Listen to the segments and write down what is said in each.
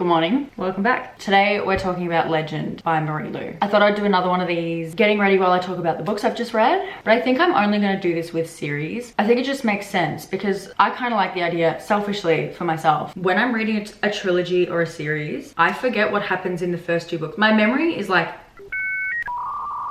Good morning, welcome back. Today we're talking about Legend by Marie Lu. I thought I'd do another one of these getting ready while I talk about the books I've just read, but I think I'm only going to do this with series. I think it just makes sense because I kind of like the idea, selfishly for myself, when I'm reading a trilogy or a series, I forget what happens in the first two books. My memory is like,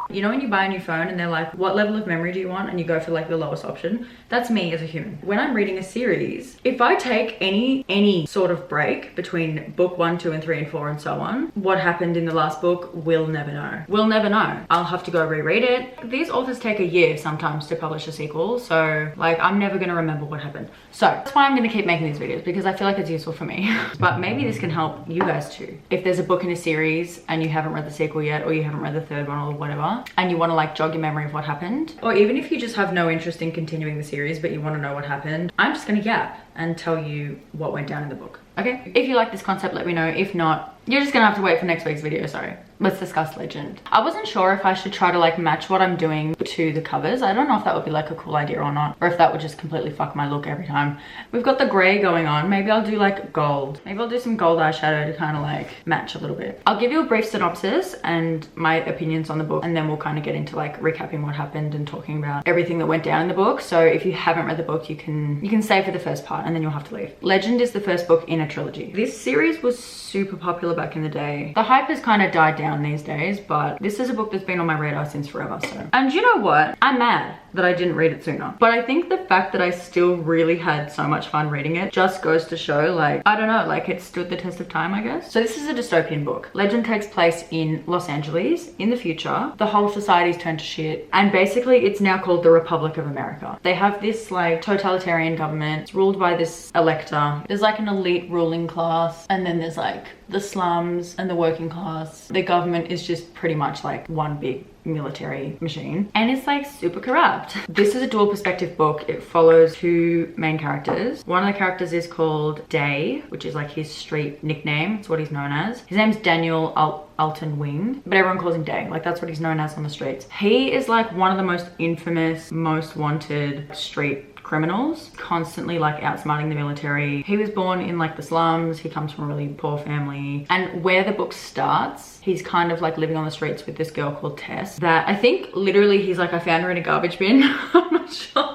you know when you buy a new phone and they're like, what level of memory do you want? And you go for like the lowest option. That's me as a human. When I'm reading a series, if I take any sort of break between book 1, 2, and 3, and 4, and so on, what happened in the last book, we'll never know. We'll never know. I'll have to go reread it. These authors take a year sometimes to publish a sequel. So like, I'm never gonna remember what happened. So that's why I'm gonna keep making these videos, because I feel like it's useful for me. But maybe this can help you guys too. If there's a book in a series and you haven't read the sequel yet, or you haven't read the third one or whatever, and you want to like jog your memory of what happened, or even if you just have no interest in continuing the series but you want to know what happened, I'm just gonna yap and tell you what went down in the book. Okay, if you like this concept, let me know. If not, you're just gonna have to wait for next week's video. Sorry. Let's discuss Legend. I wasn't sure if I should try to like match what I'm doing to the covers. I don't know if that would be like a cool idea or not, or if that would just completely fuck my look every time. We've got the gray going on. Maybe I'll do like gold. Maybe I'll do some gold eyeshadow to kind of like match a little bit. I'll give you a brief synopsis and my opinions on the book, and then we'll kind of get into like recapping what happened and talking about everything that went down in the book. So if you haven't read the book, you can stay for the first part and then you'll have to leave. Legend is the first book in a trilogy. This series was super popular back in the day. The hype has kind of died down these days, but this is a book that's been on my radar since forever. So, and you know what? I'm mad that I didn't read it sooner. But I think the fact that I still really had so much fun reading it just goes to show, like, I don't know, like it stood the test of time, I guess. So this is a dystopian book. Legend takes place in Los Angeles in the future. The whole society's turned to shit. And basically it's now called the Republic of America. They have this like totalitarian government. It's ruled by this elector. There's like an elite ruling class, and then there's like the slums and the working class. The government is just pretty much like one big military machine, and it's like super corrupt. This is a dual perspective book. It follows two main characters. One of the characters is called Day, which is like his street nickname. It's what he's known as. His name's Daniel Alton Wing, but everyone calls him Day. Like that's what he's known as on the streets. He is like one of the most infamous, most wanted street criminals, constantly like outsmarting the military. He was born in like the slums. He comes from a really poor family, and where the book starts, he's kind of like living on the streets with this girl called Tess that I think literally he's like, I found her in a garbage bin. I'm not sure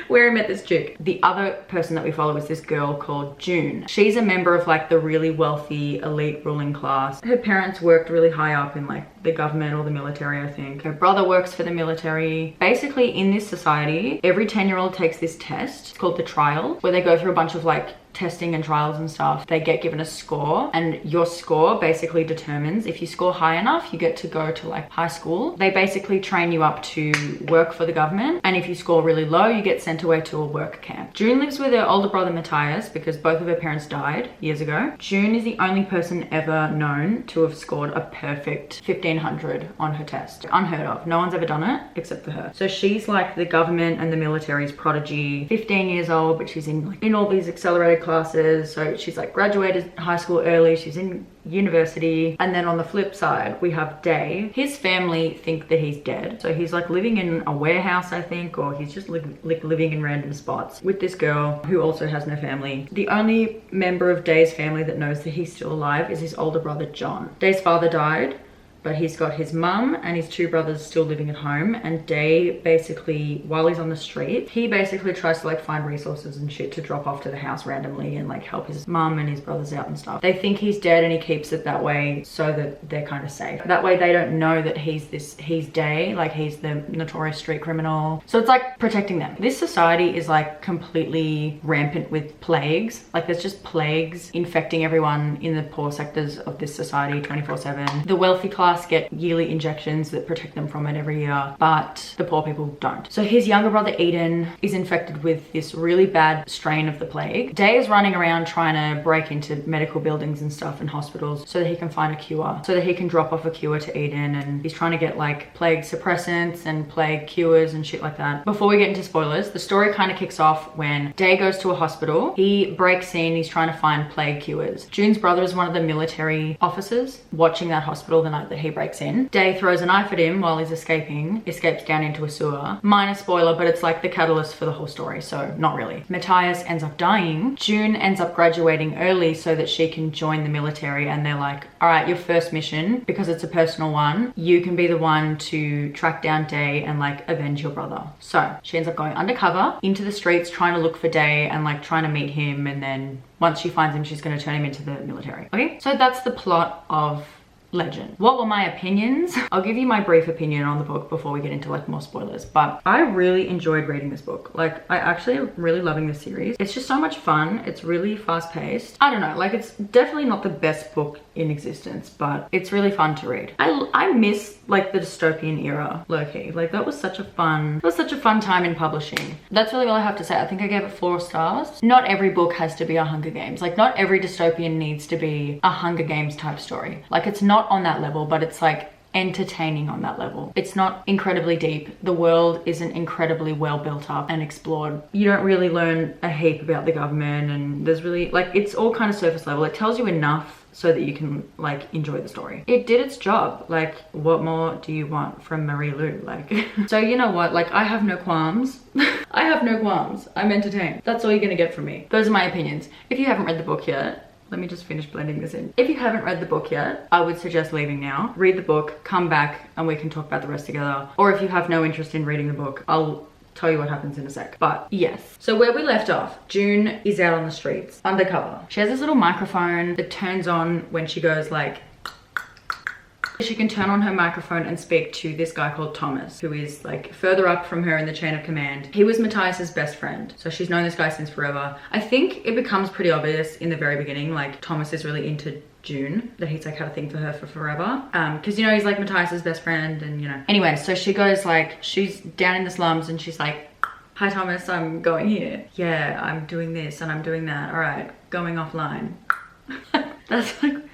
where he met this chick. The other person that we follow is this girl called June. She's a member of like the really wealthy elite ruling class. Her parents worked really high up in like the government or the military, I think. Her brother works for the military. Basically in this society, every 10-year-old takes this test. It's called the trial, where they go through a bunch of like testing and trials and stuff. They get given a score, and your score basically determines if you score high enough, you get to go to like high school. They basically train you up to work for the government, and if you score really low, you get sent away to a work camp. June lives with her older brother Matthias because both of her parents died years ago. June is the only person ever known to have scored a perfect 1500 on her test. Unheard of. No one's ever done it except for her. So she's like the government and the military's prodigy. 15 years old, but she's in all these accelerated classes. So she's like graduated high school early. She's in university. And then on the flip side, we have Day. His family think that he's dead. So he's like living in a warehouse, I think, or he's just living in random spots with this girl who also has no family. The only member of Day's family that knows that he's still alive is his older brother, John. Day's father died, but he's got his mum and his two brothers still living at home, and Day basically, while he's on the street, he basically tries to like find resources and shit to drop off to the house randomly and like help his mum and his brothers out and stuff. They think he's dead and he keeps it that way so that they're kind of safe. That way they don't know that he's Day, like he's the notorious street criminal. So it's like protecting them. This society is like completely rampant with plagues. Like there's just plagues infecting everyone in the poor sectors of this society 24/7. The wealthy class get yearly injections that protect them from it every year, but the poor people don't. So his younger brother Eden is infected with this really bad strain of the plague. Day is running around trying to break into medical buildings and stuff and hospitals so that he can find a cure, so that he can drop off a cure to Eden, and he's trying to get like plague suppressants and plague cures and shit like that. Before we get into spoilers, the story kind of kicks off when Day goes to a hospital. He breaks in, he's trying to find plague cures. June's brother is one of the military officers watching that hospital the night that that he breaks in. Day throws a knife at him while he's escapes down into a sewer. Minor spoiler, but it's like the catalyst for the whole story, so not really. Matthias ends up dying. June ends up graduating early so that she can join the military, and they're like, all right, your first mission, because it's a personal one, you can be the one to track down Day and like avenge your brother. So she ends up going undercover into the streets trying to look for Day and like trying to meet him, and then once she finds him, she's going to turn him into the military. Okay, so that's the plot of Legend. What were my opinions? I'll give you my brief opinion on the book before we get into like more spoilers, but I really enjoyed reading this book. Like, I actually am really loving this series. It's just so much fun. It's really fast paced. I don't know, like it's definitely not the best book in existence, but it's really fun to read. I miss like the dystopian era, low-key. Like that was such a fun time in publishing. That's really all I have to say. I think I gave it 4 stars. Not every book has to be a Hunger Games. Like not every dystopian needs to be a Hunger Games type story. Like it's not on that level, but it's like entertaining on that level. It's not incredibly deep. The world isn't incredibly well built up and explored. You don't really learn a heap about the government, and there's really like, it's all kind of surface level. It tells you enough so that you can like enjoy the story. It did its job. Like what more do you want from Marie Lu? Like so you know what, like I have no qualms. I have no qualms. I'm entertained. That's all you're gonna get from me. Those are my opinions. If you haven't read the book yet, let me just finish blending this in. If you haven't read the book yet, I would suggest leaving now. Read the book, come back, and we can talk about the rest together. Or if you have no interest in reading the book, I'll tell you what happens in a sec. But yes, so where we left off, June is out on the streets, undercover. She has this little microphone that turns on when she goes like, she can turn on her microphone and speak to this guy called Thomas, who is like further up from her in the chain of command. He was Matthias's best friend, so she's known this guy since forever. I think it becomes pretty obvious in the very beginning, like Thomas is really into June, that he's like had a thing for her for forever, because you know he's like Matthias's best friend, and you know. Anyway, so she goes like, she's down in the slums and she's like, hi Thomas, I'm going here. Yeah, I'm doing this and I'm doing that. All right, going offline.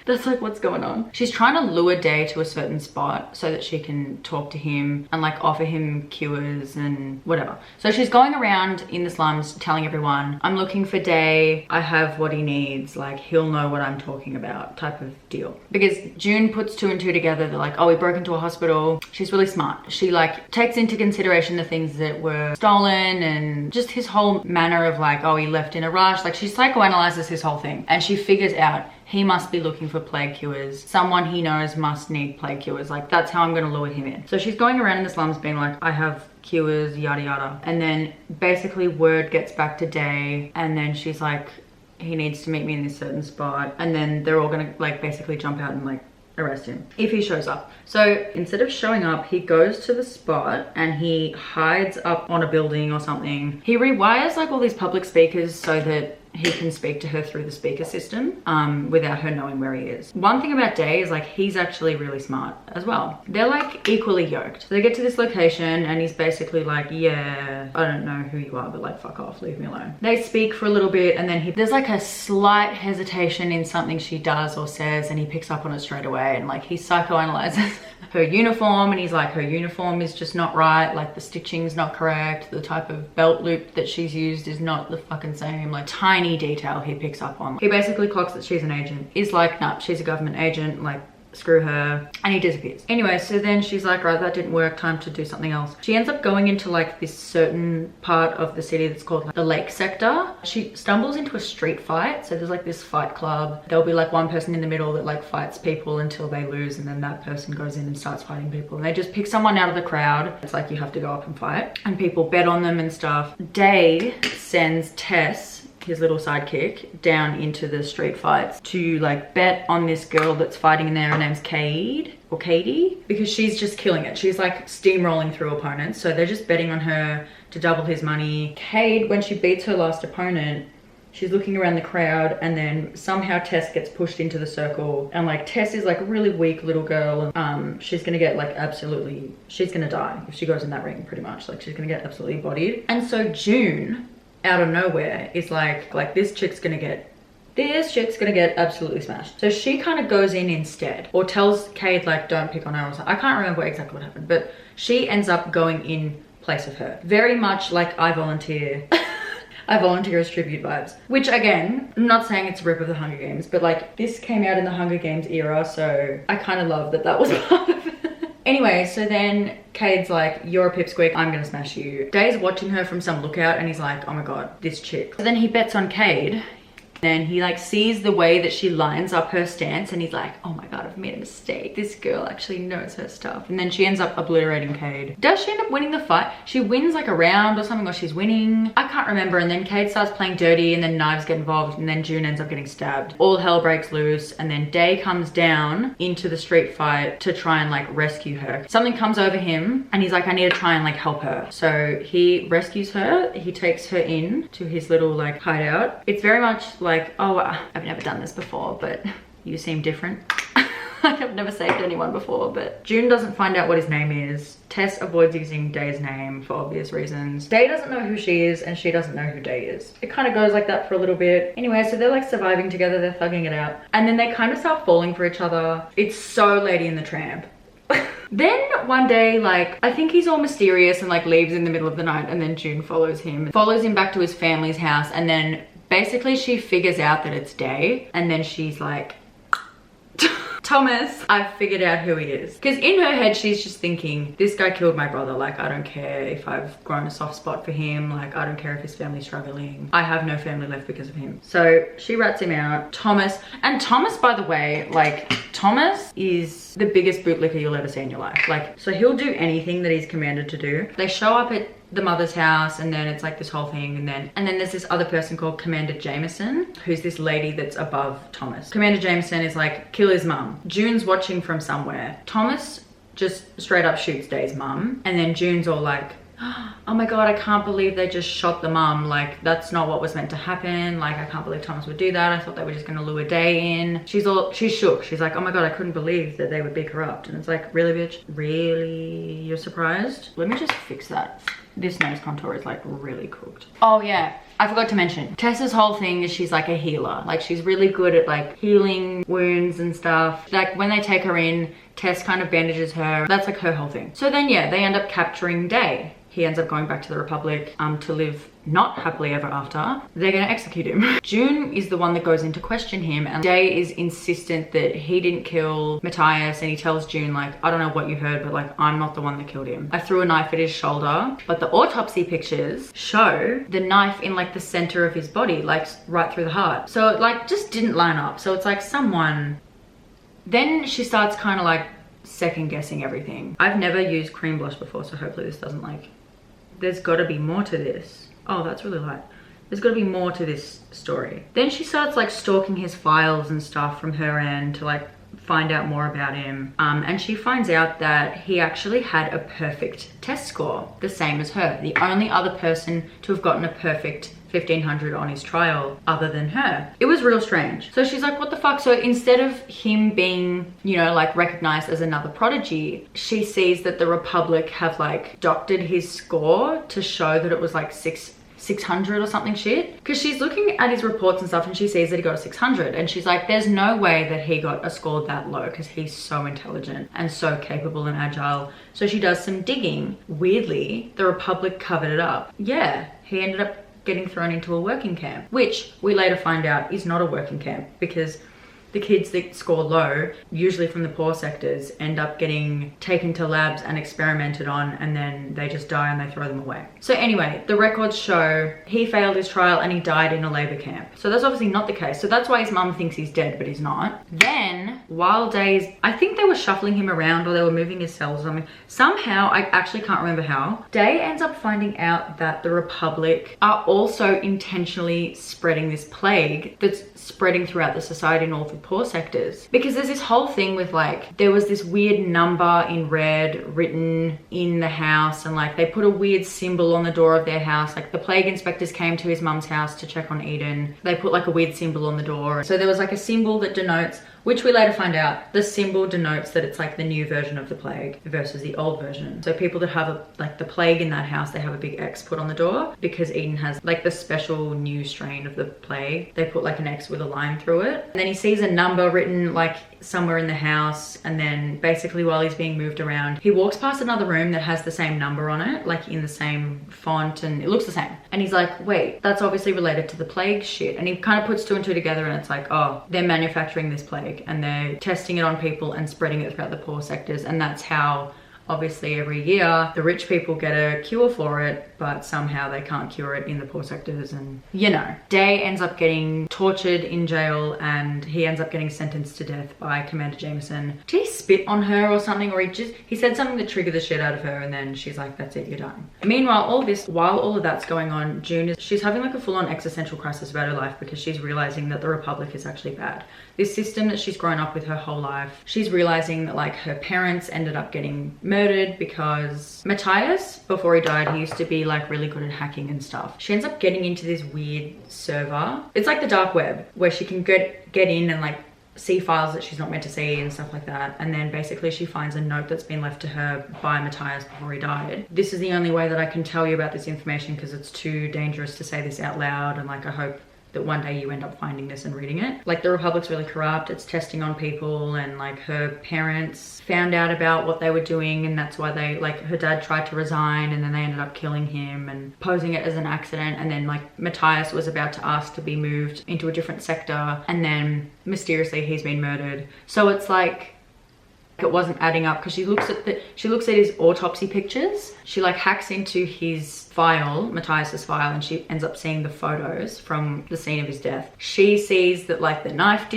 That's like what's going on. She's trying to lure Day to a certain spot so that she can talk to him and like offer him cures and whatever. So she's going around in the slums telling everyone, I'm looking for Day, I have what he needs, like he'll know what I'm talking about type of deal. Because June puts 2 and 2 together. They're like, oh, we broke into a hospital. She's really smart. She like takes into consideration the things that were stolen and just his whole manner of like, oh, he left in a rush. Like she psychoanalyzes his whole thing, and she figures out he must be looking for plague cures. Someone he knows must need plague cures. Like that's how I'm gonna lure him in. So she's going around in the slums being like, I have cures, yada yada. And then basically word gets back to Day, and then she's like, he needs to meet me in this certain spot. And then they're all gonna like basically jump out and like arrest him if he shows up. So instead of showing up, he goes to the spot and he hides up on a building or something. He rewires like all these public speakers so that he can speak to her through the speaker system without her knowing where he is. One thing about Day is like he's actually really smart as well. They're like equally yoked. So they get to this location and he's basically like, yeah, I don't know who you are, but like fuck off, leave me alone. They speak for a little bit, and then there's like a slight hesitation in something she does or says, and he picks up on it straight away, and like he psychoanalyzes her uniform, and he's like, her uniform is just not right, like the stitching's not correct, the type of belt loop that she's used is not the fucking same, like tiny detail he picks up on. He basically clocks that she's an agent. He's like, nah, she's a government agent, like screw her, and he disappears. Anyway, so then she's like, right, that didn't work, time to do something else. She ends up going into like this certain part of the city that's called like, the lake sector. She stumbles into a street fight. So there's like this fight club. There'll be like one person in the middle that like fights people until they lose, and then that person goes in and starts fighting people, and they just pick someone out of the crowd. It's like you have to go up and fight, and people bet on them and stuff. Day sends Tess, his little sidekick, down into the street fights to like bet on this girl that's fighting in there. Her name's Cade or Katie, because she's just killing it. She's like steamrolling through opponents, so they're just betting on her to double his money. Cade, when she beats her last opponent, she's looking around the crowd, and then somehow Tess gets pushed into the circle, and like Tess is like a really weak little girl, and she's gonna get like absolutely, she's gonna die if she goes in that ring, pretty much. Like she's gonna get absolutely bodied. And so June, out of nowhere, is like this chick's gonna get absolutely smashed. So she kind of goes in instead, or tells Cade like, don't pick on her or something. I can't remember exactly what happened, but she ends up going in place of her. Very much like I volunteer. I volunteer as tribute vibes. Which again, I'm not saying it's a rip of the Hunger Games, but like this came out in the Hunger Games era, so I kind of love that that was part of it. Anyway, so then Cade's like, you're a pipsqueak, I'm gonna smash you. Day's watching her from some lookout and he's like, oh my god, this chick. So then he bets on Cade. Then he like sees the way that she lines up her stance and he's like, oh my god, I've made a mistake. This girl actually knows her stuff. And then she ends up obliterating Cade. Does she end up winning the fight? She wins like a round or something, or she's winning. I can't remember. And then Cade starts playing dirty and then knives get involved and then June ends up getting stabbed. All hell breaks loose and then Day comes down into the street fight to try and like rescue her. Something comes over him and he's like, I need to try and like help her. So he rescues her. He takes her in to his little like hideout. It's very much like, oh, I've never done this before, but you seem different. Like I've never saved anyone before, but June doesn't find out what his name is. Tess avoids using Day's name for obvious reasons. Day doesn't know who she is and she doesn't know who Day is. It kind of goes like that for a little bit. Anyway, so they're like surviving together, they're thugging it out. And then they kind of start falling for each other. It's so Lady and the Tramp. Then one day, like, I think he's all mysterious and like leaves in the middle of the night and then June follows him back to his family's house, and then basically she figures out that it's Day and then she's like, Thomas, I've figured out who he is. Because in her head, she's just thinking, this guy killed my brother. Like, I don't care if I've grown a soft spot for him. Like, I don't care if his family's struggling. I have no family left because of him. So she rats him out. Thomas, and Thomas, by the way, like, Thomas is the biggest bootlicker you'll ever see in your life. Like, so he'll do anything that he's commanded to do. They show up at the mother's house and then it's like this whole thing, and then there's this other person called Commander Jameson, who's this lady that's above Thomas. Commander Jameson is like, kill his mum. June's watching from somewhere. Thomas just straight up shoots Day's mum, and then June's all like, oh my god, I can't believe they just shot the mum. Like, that's not what was meant to happen. Like, I can't believe Thomas would do that. I thought they were just gonna lure Day in. She's shook. She's like, oh my god, I couldn't believe that they would be corrupt. And it's like, really, bitch? Really? You're surprised? Let me just fix that. This nose contour is like really cooked. Oh yeah, I forgot to mention, Tessa's whole thing is she's like a healer. Like, she's really good at like healing wounds and stuff. Like, when they take her in, Tess kind of bandages her. That's like her whole thing. So then yeah, they end up capturing Day. He ends up going back to the Republic to live not happily ever after. They're gonna execute him. June is the one that goes in to question him, and Day is insistent that he didn't kill Matthias, and he tells June like, I don't know what you heard, but like, I'm not the one that killed him. I threw a knife at his shoulder, but the autopsy pictures show the knife in like the center of his body, like right through the heart. So it like just didn't line up. So it's like someone. Then she starts kind of like second guessing everything. I've never used cream blush before, so hopefully this doesn't like, there's got to be more to this. Oh, that's really light. There's got to be more to this story. Then she starts like stalking his files and stuff from her end to like find out more about him. And she finds out that he actually had a perfect test score, the same as her. The only other person to have gotten a perfect 1500 on his trial other than her. It was real strange. So she's like, what the fuck? So instead of him being, you know, like recognized as another prodigy, she sees that the Republic have like doctored his score to show that it was like 600 or something shit. Because she's looking at his reports and stuff and she sees that he got a 600, and she's like, there's no way that he got a score that low because he's so intelligent and so capable and agile. So she does some digging. Weirdly, the Republic covered it up. Yeah, he ended up getting thrown into a working camp, which we later find out is not a working camp, because the kids that score low, usually from the poor sectors, end up getting taken to labs and experimented on, and then they just die and they throw them away. So anyway, the records show he failed his trial and he died in a labor camp. So that's obviously not the case. So that's why his mum thinks he's dead, but he's not. Then, while Day's, I think they were shuffling him around or they were moving his cells or something. Somehow, I actually can't remember how, Day ends up finding out that the Republic are also intentionally spreading this plague that's spreading throughout the society and all the poor sectors. Because there's this whole thing with like, there was this weird number in red written in the house, and like they put a weird symbol on the door of their house. Like the plague inspectors came to his mum's house to check on Eden. They put like a weird symbol on the door. So there was like a symbol that denotes, which we later find out, the symbol denotes that it's like the new version of the plague versus the old version. So people that have like the plague in that house, they have a big X put on the door, because Eden has like the special new strain of the plague. They put like an X with a line through it. And then he sees a number written like somewhere in the house, and then basically while he's being moved around, he walks past another room that has the same number on it, like in the same font, and it looks the same. And he's like, wait, that's obviously related to the plague shit. And he kind of puts two and two together, and it's like, oh, they're manufacturing this plague and they're testing it on people and spreading it throughout the poor sectors. And that's how obviously every year the rich people get a cure for it, but somehow they can't cure it in the poor sectors. And you know, Day ends up getting tortured in jail, and he ends up getting sentenced to death by Commander Jameson. Did he spit on her or something, or he said something that triggered the shit out of her, and then she's like, that's it, you're done. Meanwhile, while all of that's going on, she's having like a full-on existential crisis about her life, because she's realizing that the Republic is actually bad. This system that she's grown up with her whole life, she's realizing that like her parents ended up getting murdered because Matthias, before he died, he used to be like really good at hacking and stuff. She ends up getting into this weird server. It's like the dark web, where she can get in and like see files that she's not meant to see and stuff like that. And then basically she finds a note that's been left to her by Matthias before he died. This is the only way that I can tell you about this information, because it's too dangerous to say this out loud, and like I hope that one day you end up finding this and reading it. Like the Republic's really corrupt, it's testing on people, and like her parents found out about what they were doing, and that's why her dad tried to resign, and then they ended up killing him and posing it as an accident. And then like Matthias was about to ask to be moved into a different sector, and then mysteriously he's been murdered. So it's like, it wasn't adding up, because she looks at his autopsy pictures. She like hacks into his file, Matthias's file, and she ends up seeing the photos from the scene of his death. She sees that like the knife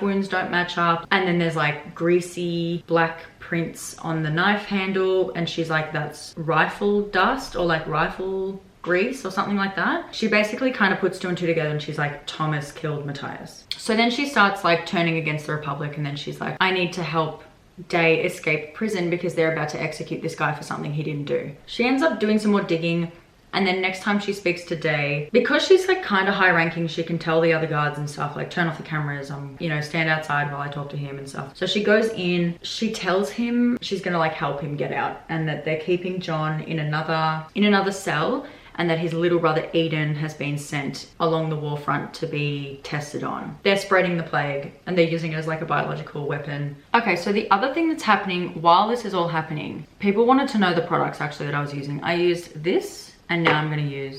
wounds don't match up, and then there's like greasy black prints on the knife handle, and she's like, that's rifle dust or like rifle grease or something like that. She basically kind of puts two and two together, and she's like, Thomas killed Matthias. So then she starts like turning against the Republic, and then she's like, I need to help Day escape prison because they're about to execute this guy for something he didn't do. She ends up doing some more digging, and then next time she speaks to Day, because she's like kind of high ranking, she can tell the other guards and stuff, like turn off the cameras, you know, stand outside while I talk to him and stuff. So she goes in, she tells him she's gonna like help him get out, and that they're keeping John in another cell, and that his little brother Eden has been sent along the war front to be tested on. They're spreading the plague, and they're using it as like a biological weapon. Okay, so the other thing that's happening while this is all happening, people wanted to know the products actually that I was using. I used this, and now I'm gonna use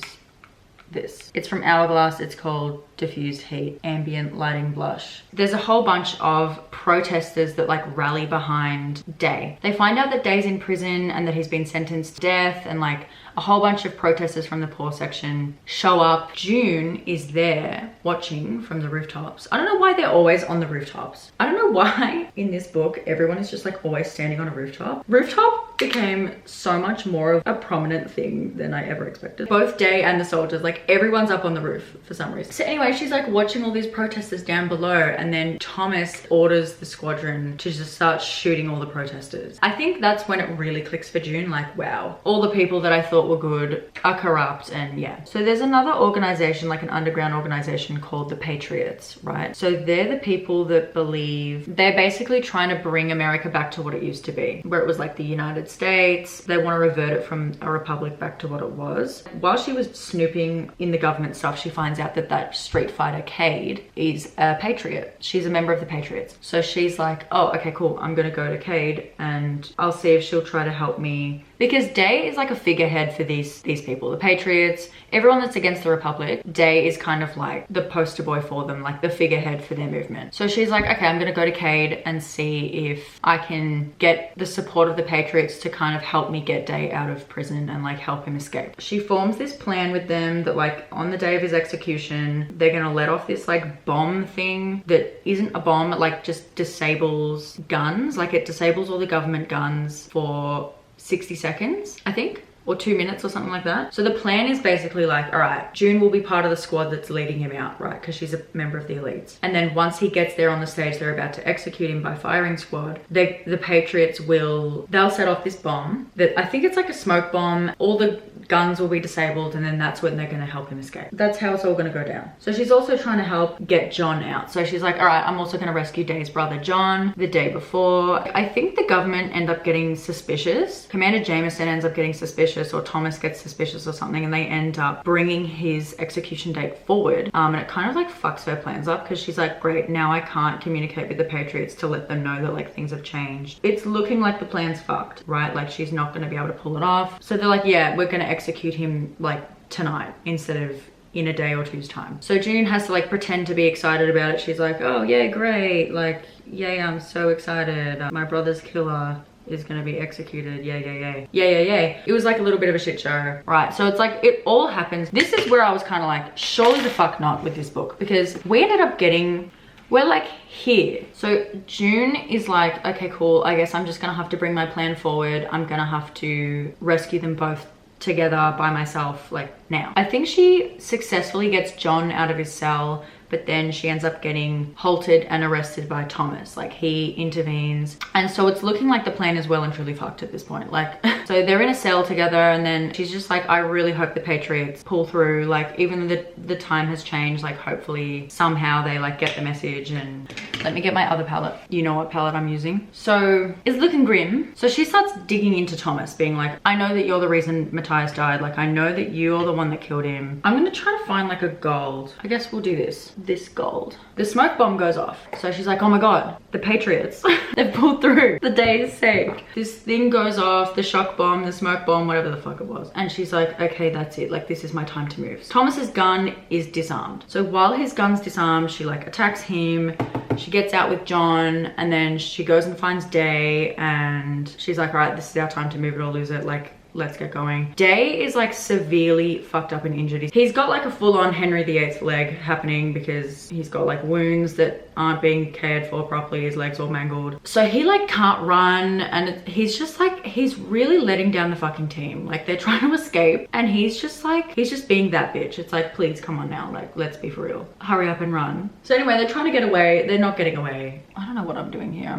this. It's from Hourglass. It's called Diffused Heat Ambient Lighting Blush. There's a whole bunch of protesters that like rally behind Day. They find out that Day's in prison and that he's been sentenced to death, and like a whole bunch of protesters from the poor section show up. June is there watching from the rooftops. I don't know why they're always on the rooftops. I don't know why in this book everyone is just like always standing on a rooftop. Rooftop became so much more of a prominent thing than I ever expected. Both Day and the soldiers, like everyone's up on the roof for some reason. So anyway, she's like watching all these protesters down below, and then Thomas orders the squadron to just start shooting all the protesters. I think that's when it really clicks for June, like wow, all the people that I thought were good are corrupt. And yeah, so there's another organization, like an underground organization called the Patriots, right? So they're the people that believe they're basically trying to bring America back to what it used to be, where it was like the United States. They want to revert it from a republic back to what it was. While she was snooping in the government stuff, she finds out that Street Fighter Cade is a patriot. She's a member of the Patriots. So she's like, oh, okay, cool. I'm gonna go to Cade and I'll see if she'll try to help me, because Day is like a figurehead for these people, the Patriots, everyone that's against the Republic. Day is kind of like the poster boy for them, like the figurehead for their movement. So she's like, okay, I'm gonna go to Cade and see if I can get the support of the Patriots to kind of help me get Day out of prison and like help him escape. She forms this plan with them that like on the day of his execution, they're gonna let off this like bomb thing that isn't a bomb, it like just disables guns, like it disables all the government guns for 60 seconds, I think, or 2 minutes or something like that. So the plan is basically like, all right, June will be part of the squad that's leading him out, right? Because she's a member of the elites. And then once he gets there on the stage, they're about to execute him by firing squad. The Patriots they'll set off this bomb that I think it's like a smoke bomb. All the guns will be disabled, and then that's when they're gonna help him escape. That's how it's all gonna go down. So she's also trying to help get John out. So she's like, all right, I'm also gonna rescue Day's brother John. The day before, I think the government end up getting suspicious. Commander Jameson ends up getting suspicious, or Thomas gets suspicious or something, and they end up bringing his execution date forward. And it kind of like fucks her plans up, because she's like, great, now I can't communicate with the Patriots to let them know that like things have changed. It's looking like the plan's fucked, right? Like she's not going to be able to pull it off. So they're like, yeah, we're going to execute him like tonight instead of in a day or two's time. So June has to like pretend to be excited about it. She's like, oh yeah, great, like yay, I'm so excited, my brother's killer is gonna be executed, yay, yay, yay, yay, yay, yay. It was like a little bit of a shit show, right? So it's like it all happens. This is where I was kind of like, surely the fuck not with this book, because we ended up getting, we're like here. So June is like, okay, cool, I guess I'm just gonna have to bring my plan forward. I'm gonna have to rescue them both together by myself, like now. I think she successfully gets John out of his cell, but then she ends up getting halted and arrested by Thomas. Like he intervenes, and so it's looking like the plan is well and truly fucked at this point. Like so they're in a cell together, and then she's just like, I really hope the Patriots pull through, like even though the time has changed, like hopefully somehow they like get the message. And let me get my other palette, you know what palette I'm using. So it's looking grim. So she starts digging into Thomas, being like, I know that you're the reason Matthias died, like I know that you're the one that killed him. I'm gonna try to find like a gold. I guess we'll do this gold. The smoke bomb goes off. So she's like, oh my god, the Patriots, they've pulled through. The day is saved. This thing goes off, the shock bomb, the smoke bomb, whatever the fuck it was. And she's like, okay, that's it. Like, this is my time to move. Thomas's gun is disarmed. So while his gun's disarmed, she like attacks him. She gets out with John, and then she goes and finds Day, and she's like, all right, this is our time to move it or lose it. Like, let's get going. Day is like severely fucked up and injured. He's got like a full-on Henry VIII leg happening, because he's got like wounds that aren't being cared for properly. His legs all mangled. So he like can't run, and he's just like, he's really letting down the fucking team. Like they're trying to escape, and he's just like, he's just being that bitch. It's like, please come on now, like let's be for real. Hurry up and run. So anyway, they're trying to get away. They're not getting away. I don't know what I'm doing here. I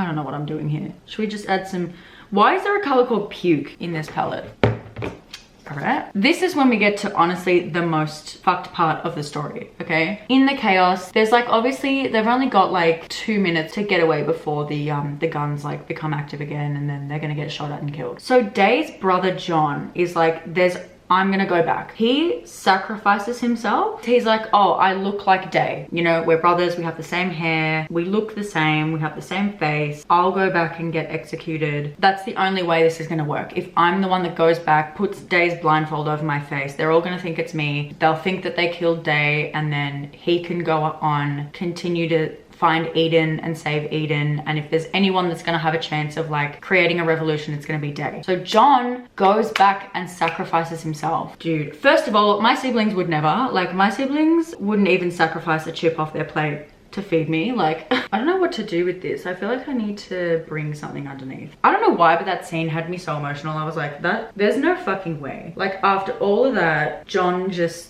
don't know what I'm doing here. Should we just add some, why is there a color called puke in this palette? All right. This is when we get to honestly the most fucked part of the story, okay? In the chaos, there's like, obviously they've only got like 2 minutes to get away before the guns like become active again, and then they're gonna get shot at and killed. So Day's brother John is like, I'm gonna go back. He sacrifices himself. He's like, oh, I look like Day. You know, we're brothers, we have the same hair, we look the same, we have the same face. I'll go back and get executed. That's the only way this is gonna work. If I'm the one that goes back, puts Day's blindfold over my face, they're all gonna think it's me. They'll think that they killed Day, and then he can go on, continue to find Eden and save Eden, and if there's anyone that's gonna have a chance of like creating a revolution, it's gonna be Day. So John goes back and sacrifices himself. Dude, first of all, my siblings would never, like my siblings wouldn't even sacrifice a chip off their plate to feed me. Like, I don't know what to do with this. I feel like I need to bring something underneath. I don't know why, but that scene had me so emotional. I was like, there's no fucking way. Like after all of that, John just,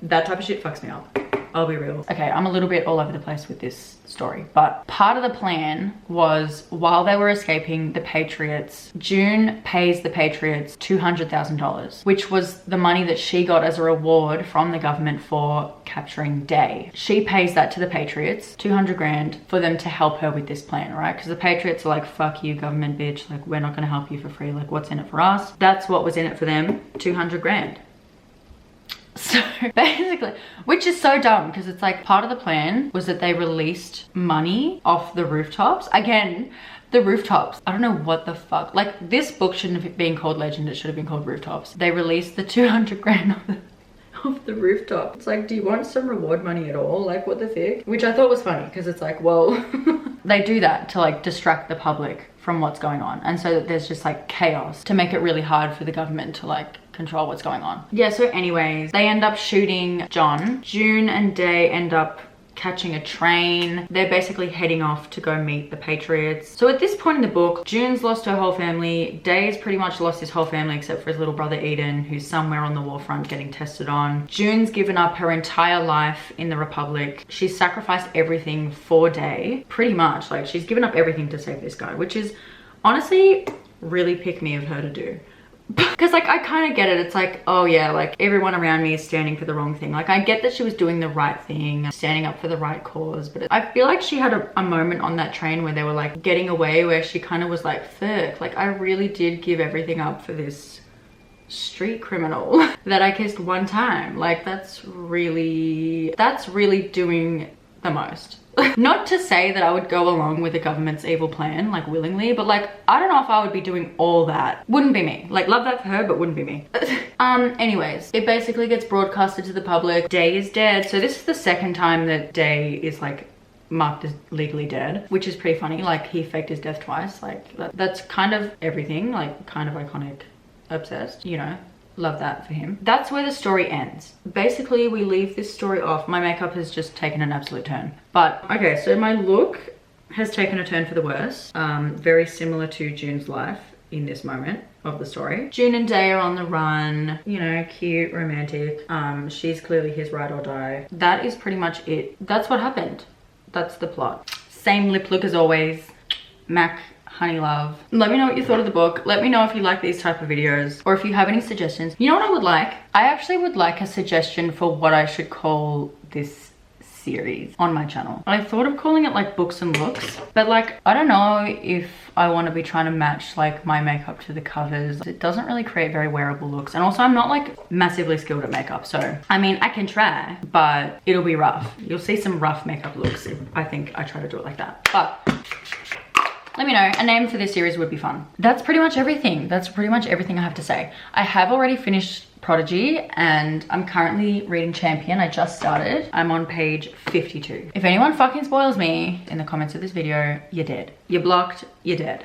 that type of shit fucks me up. I'll be real. Okay, I'm a little bit all over the place with this story, but part of the plan was, while they were escaping the Patriots, June pays the Patriots $200,000, which was the money that she got as a reward from the government for capturing Day. She pays that to the Patriots, 200 grand, for them to help her with this plan, right? Because the Patriots are like, fuck you, government bitch, like we're not gonna help you for free, like what's in it for us? That's what was in it for them, 200 grand. So basically, which is so dumb, because it's like part of the plan was that they released money off the rooftops. Again, the rooftops. I don't know what the fuck. Like this book shouldn't have been called Legend. It should have been called Rooftops. They released the 200 grand of the rooftop. It's like, do you want some reward money at all? Like what the fuck? Which I thought was funny, because it's like, well, they do that to like distract the public from what's going on, and so that there's just like chaos to make it really hard for the government to like control what's going on. Yeah, so anyways, they end up shooting John. June and Day end up catching a train. They're basically heading off to go meet the Patriots. So at this point in the book, June's lost her whole family. Day's pretty much lost his whole family except for his little brother Eden, who's somewhere on the war front getting tested on. June's given up her entire life in the Republic. She's sacrificed everything for Day, pretty much. Like she's given up everything to save this guy, which is honestly really pick me of her to do. Because like I kind of get it. It's like, oh yeah, like everyone around me is standing for the wrong thing. Like I get that she was doing the right thing, standing up for the right cause, but I feel like she had a moment on that train where they were like getting away, where she kind of was like, fuck, like I really did give everything up for this street criminal that I kissed one time. Like that's really doing the most. Not to say that I would go along with the government's evil plan like willingly, but like I don't know if I would be doing all that. Wouldn't be me. Like love that for her, but wouldn't be me. Anyways, it basically gets broadcasted to the public. Day is dead. So this is the second time that Day is like marked as legally dead, which is pretty funny. Like he faked his death twice. Like that's kind of everything, like kind of iconic, obsessed, you know. Love that for him. That's where the story ends. Basically, we leave this story off. My makeup has just taken an absolute turn. But, okay, so my look has taken a turn for the worse. Very similar to June's life in this moment of the story. June and Day are on the run. You know, cute, romantic. She's clearly his ride or die. That is pretty much it. That's what happened. That's the plot. Same lip look as always. MAC honey love. Let me know what you thought of the book. Let me know if you like these type of videos or if you have any suggestions. You know what I would like? I actually would like a suggestion for what I should call this series on my channel. I thought of calling it like books and looks, but like I don't know if I want to be trying to match like my makeup to the covers. It doesn't really create very wearable looks, and also I'm not like massively skilled at makeup, so I mean I can try, but it'll be rough. You'll see some rough makeup looks if I think I try to do it like that. But let me know. A name for this series would be fun. That's pretty much everything. That's pretty much everything I have to say. I have already finished Prodigy and I'm currently reading Champion. I just started. I'm on page 52. If anyone fucking spoils me in the comments of this video, you're dead. You're blocked, you're dead.